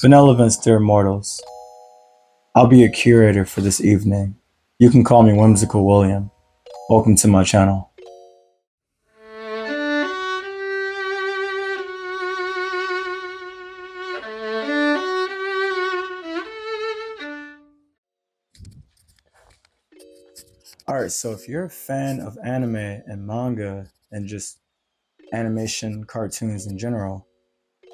Benevolence, dear mortals. I'll be a curator for this evening. You can call me Whimsical William. Welcome to my channel. Alright, so if you're a fan of anime and manga and just animation cartoons in general,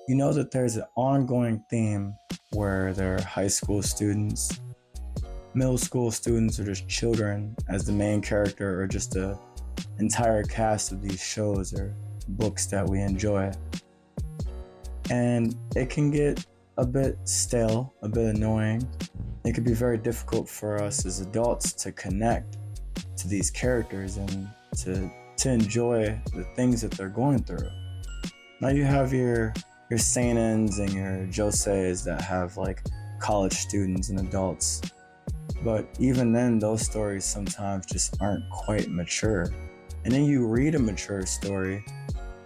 you know that there's an ongoing theme where there are high school students, middle school students, or just children as the main character, or just the entire cast of these shows or books that we enjoy. And it can get a bit stale, a bit annoying. It can be very difficult for us as adults to connect to these characters and to enjoy the things that they're going through. Now you have your seinens and your joseis that have like college students and adults, but even then those stories sometimes just aren't quite mature. And then you read a mature story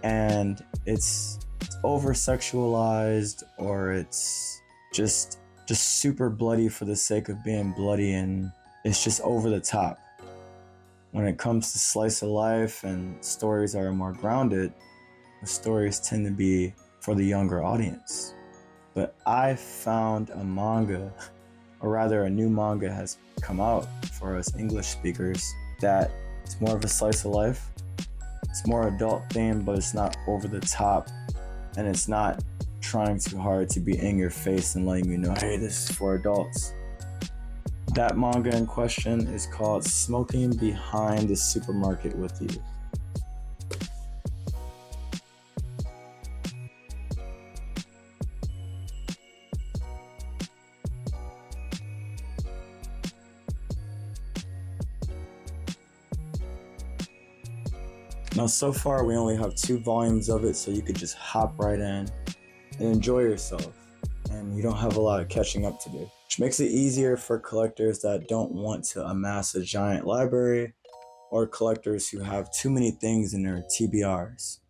and it's over sexualized, or it's just super bloody for the sake of being bloody, and it's just over the top. When it comes to slice of life and stories that are more grounded, the stories tend to be for the younger audience. But I found a manga, or rather a new manga has come out for us English speakers, that it's more of a slice of life. It's more adult themed, but it's not over the top, and it's not trying too hard to be in your face and letting you know, hey, this is for adults. That manga in question is called Smoking Behind the Supermarket with You. Now, so far we only have 2 volumes of it, so you could just hop right in and enjoy yourself, and you don't have a lot of catching up to do, which makes it easier for collectors that don't want to amass a giant library, or collectors who have too many things in their TBRs.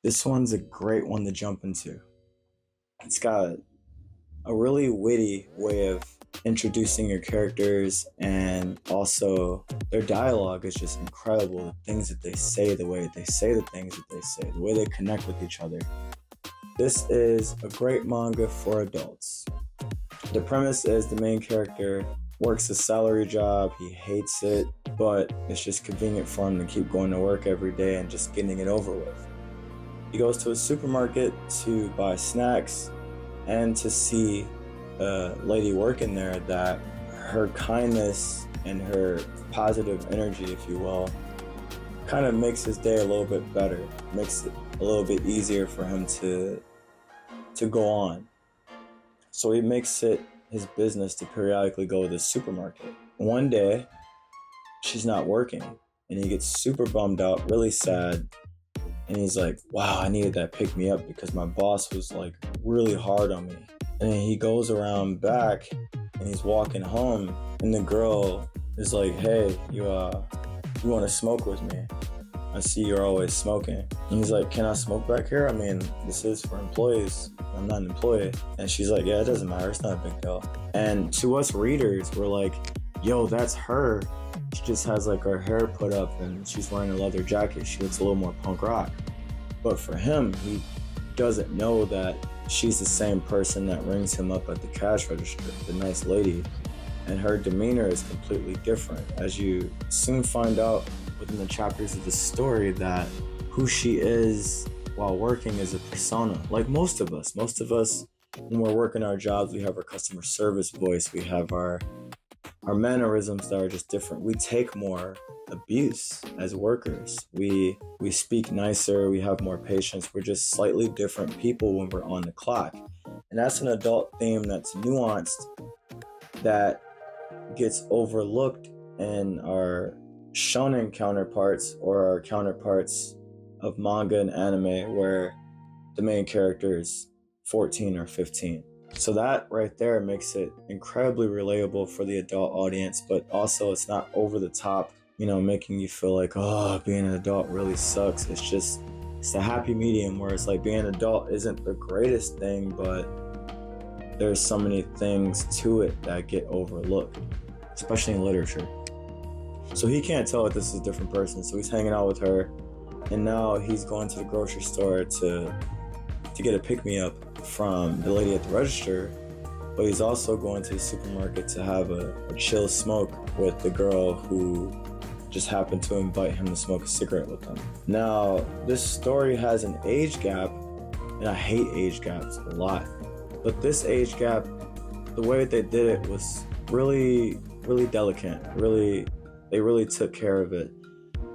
This one's a great one to jump into. It's got a really witty way of introducing your characters, and also their dialogue is just incredible. The things that they say, the way they say the things that they say, the way they connect with each other. This is a great manga for adults. The premise is the main character works a salary job, he hates it, but it's just convenient for him to keep going to work every day and just getting it over with. He goes to a supermarket to buy snacks and to see a lady working there that her kindness and her positive energy, if you will, kind of makes his day a little bit better, makes it a little bit easier for him to go on. So he makes it his business to periodically go to the supermarket. One day, she's not working, and he gets super bummed out, really sad, and he's like, wow, I needed that pick-me-up because my boss was like really hard on me. And then he goes around back and he's walking home, and the girl is like, hey, you want to smoke with me? I see you're always smoking. And he's like, can I smoke back here? I mean, this is for employees. I'm not an employee. And she's like, yeah, it doesn't matter. It's not a big deal. And to us readers, we're like, yo, that's her. She just has like her hair put up and she's wearing a leather jacket. She looks a little more punk rock. But for him, he doesn't know that she's the same person that rings him up at the cash register, the nice lady. And her demeanor is completely different, as you soon find out within the chapters of the story, that who she is while working is a persona. Like most of us, when we're working our jobs, we have our customer service voice, we have our mannerisms that are just different. We take more abuse as workers. We speak nicer, we have more patience. We're just slightly different people when we're on the clock. And that's an adult theme that's nuanced, that gets overlooked in our shonen counterparts, or our counterparts of manga and anime, where the main character is 14 or 15. So that right there makes it incredibly relatable for the adult audience, but also it's not over the top, making you feel like, oh, being an adult really sucks. It's a happy medium where it's like being an adult isn't the greatest thing, but there's so many things to it that get overlooked, especially in literature. So he can't tell that this is a different person, so he's hanging out with her, and now he's going to the grocery store to get a pick-me-up from the lady at the register, but he's also going to the supermarket to have a chill smoke with the girl who just happened to invite him to smoke a cigarette with them. Now, this story has an age gap, and I hate age gaps a lot. But this age gap, the way they did it was really, really delicate. They really took care of it.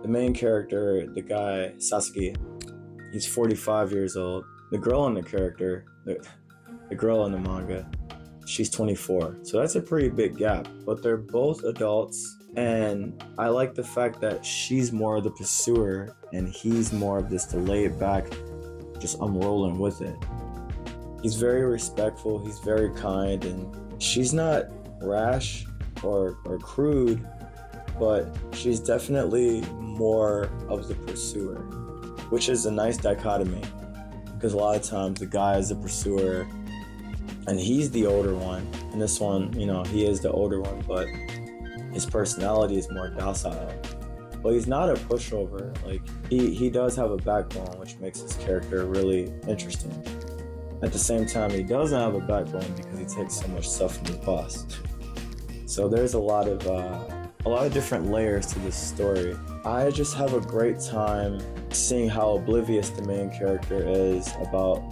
The main character, the guy, Sasuke, he's 45 years old. The girl in the character, the girl in the manga, she's 24. So that's a pretty big gap. But they're both adults, and I like the fact that she's more of the pursuer and he's more of this to lay it back, just I'm rolling with it. He's very respectful, he's very kind, and she's not rash or crude, but she's definitely more of the pursuer, which is a nice dichotomy, because a lot of times the guy is the pursuer and he's the older one. And this one, you know, he is the older one, but his personality is more docile. But he's not a pushover. Like, he does have a backbone, which makes his character really interesting. At the same time, he doesn't have a backbone because he takes so much stuff from his boss. So there's a lot of different layers to this story. I just have a great time seeing how oblivious the main character is about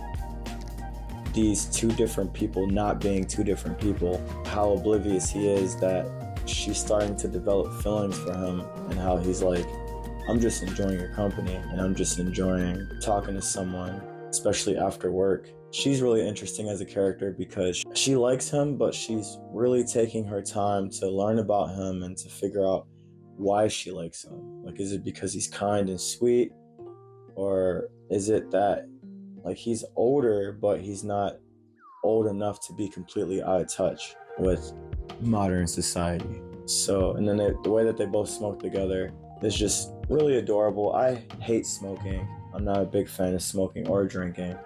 these two different people not being two different people. How oblivious he is that she's starting to develop feelings for him, and how he's like, I'm just enjoying your company and I'm just enjoying talking to someone, especially after work. She's really interesting as a character because she likes him, but she's really taking her time to learn about him and to figure out why she likes him. Like, is it because he's kind and sweet? Or is it that, like, he's older, but he's not old enough to be completely out of touch with modern society? So, and then the way that they both smoke together is just really adorable. I hate smoking. I'm not a big fan of smoking or drinking,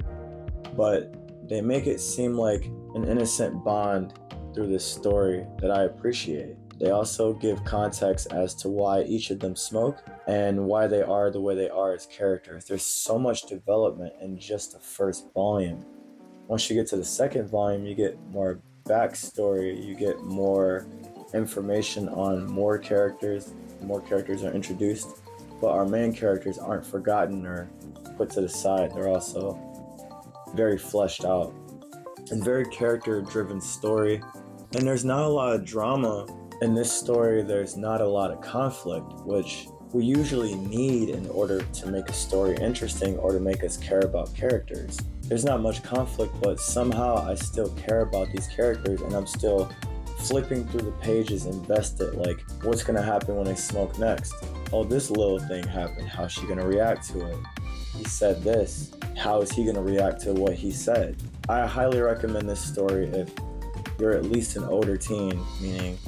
but they make it seem like an innocent bond through this story that I appreciate. They also give context as to why each of them smoke and why they are the way they are as characters. There's so much development in just the first volume. Once you get to the second volume, you get more backstory, you get more information on more characters are introduced, but our main characters aren't forgotten or put to the side. They're also very fleshed out and very character-driven story. And there's not a lot of drama in this story. There's not a lot of conflict, which we usually need in order to make a story interesting or to make us care about characters. There's not much conflict, but somehow I still care about these characters, and I'm still flipping through the pages invested, like, what's gonna happen when they smoke next? Oh, this little thing happened, how's she gonna react to it? He said this, how is he gonna react to what he said? I highly recommend this story if you're at least an older teen, meaning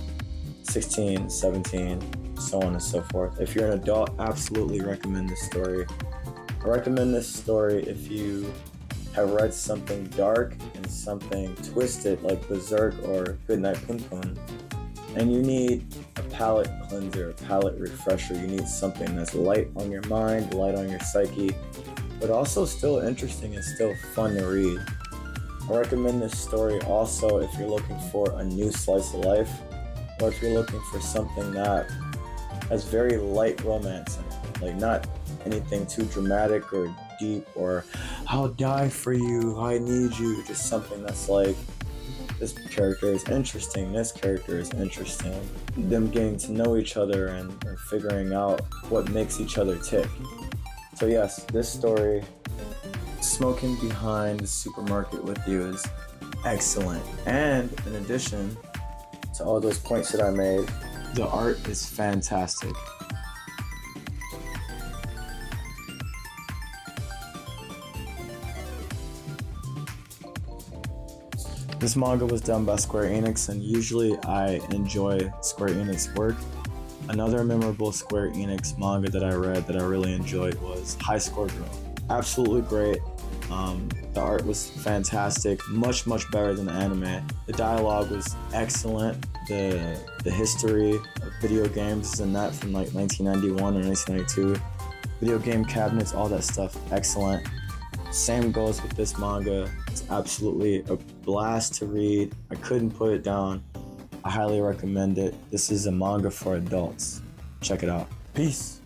16, 17, so on and so forth. If you're an adult, absolutely recommend this story. I recommend this story if you have read something dark and something twisted like Berserk or Goodnight Pun Pun, and you need a palate cleanser, a palate refresher. You need something that's light on your mind, light on your psyche, but also still interesting and still fun to read. I recommend this story also if you're looking for a new slice of life, or if you're looking for something that has very light romance in it, like not anything too dramatic or deep or I'll die for you, I need you, just something that's like, this character is interesting, this character is interesting, them getting to know each other and figuring out what makes each other tick. So yes, this story, Smoking Behind the Supermarket with You, is excellent. And in addition to all those points that I made, the art is fantastic. This manga was done by Square Enix, and usually I enjoy Square Enix work. Another memorable Square Enix manga that I read that I really enjoyed was High Score Girl. Absolutely great. The art was fantastic, much better than the anime. The dialogue was excellent. The history of video games and that from like 1991 or 1992. Video game cabinets, all that stuff, excellent. Same goes with this manga. It's absolutely a blast to read. I couldn't put it down. I highly recommend it. This is a manga for adults. Check it out. Peace.